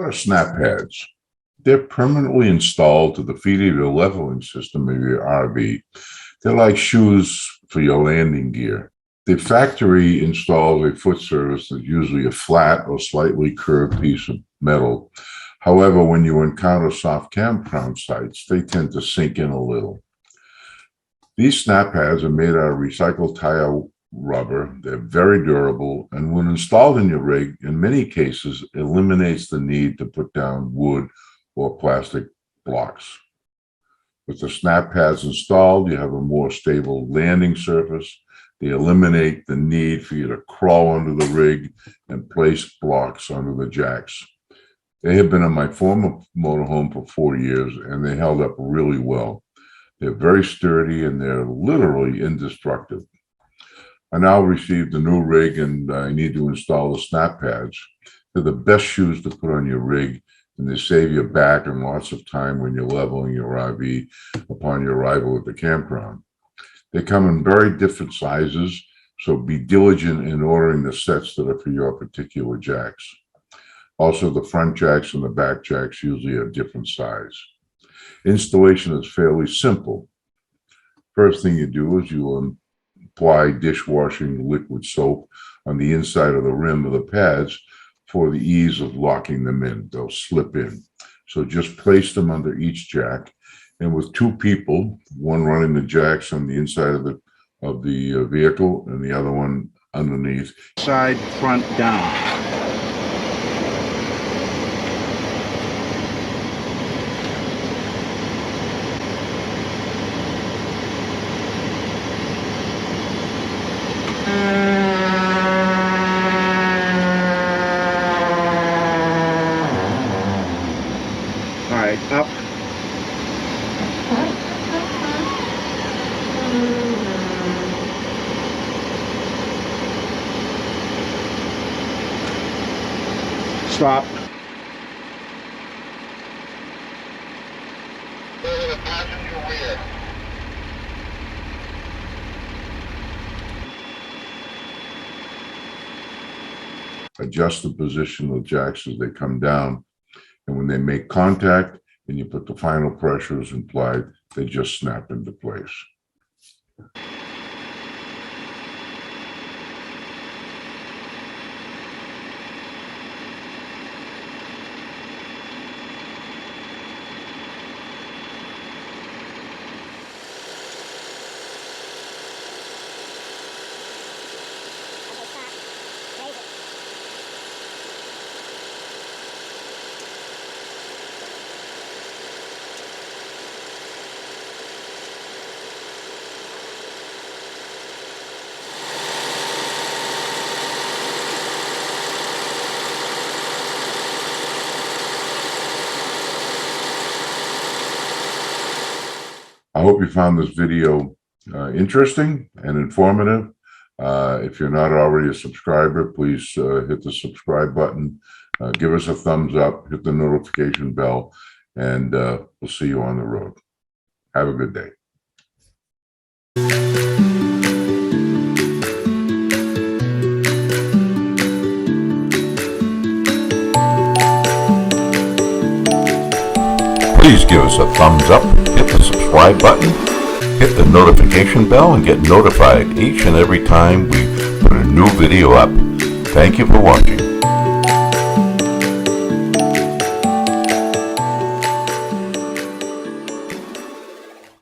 are snap pads? They're permanently installed to the feet of your leveling system of your RV. They're like shoes for your landing gear. The factory installs a foot surface that's usually a flat or slightly curved piece of metal. However, when you encounter soft campground sites, they tend to sink in a little. These snap pads are made out of recycled tire rubber. They're very durable, and when installed in your rig, in many cases, eliminates the need to put down wood or plastic blocks. With the snap pads installed, you have a more stable landing surface. They eliminate the need for you to crawl under the rig and place blocks under the jacks. They have been in my former motorhome for 4 years, and they held up really well. They're very sturdy, and they're literally indestructible. I now received a new rig, and I need to install the snap pads. They're the best shoes to put on your rig, and they save your back and lots of time when you're leveling your RV upon your arrival at the campground. They come in very different sizes, so be diligent in ordering the sets that are for your particular jacks. Also, the front jacks and the back jacks usually are different size. Installation is fairly simple. First thing you do is you apply dishwashing liquid soap on the inside of the rim of the pads for the ease of locking them in. They'll slip in. So just place them under each jack, and with 2 people, one running the jacks on the inside of the vehicle and the other one underneath. Side, front, down. All right, up. Stop. Adjust the position of the jacks as they come down, and when they make contact and you put the final pressures applied, they just snap into place. I hope you found this video interesting and informative. If you're not already a subscriber, please hit the subscribe button, give us a thumbs up, hit the notification bell, and we'll see you on the road. Have a good day. Please give us a thumbs up, hit the subscribe button, hit the notification bell, and get notified each and every time we put a new video up. Thank you for watching.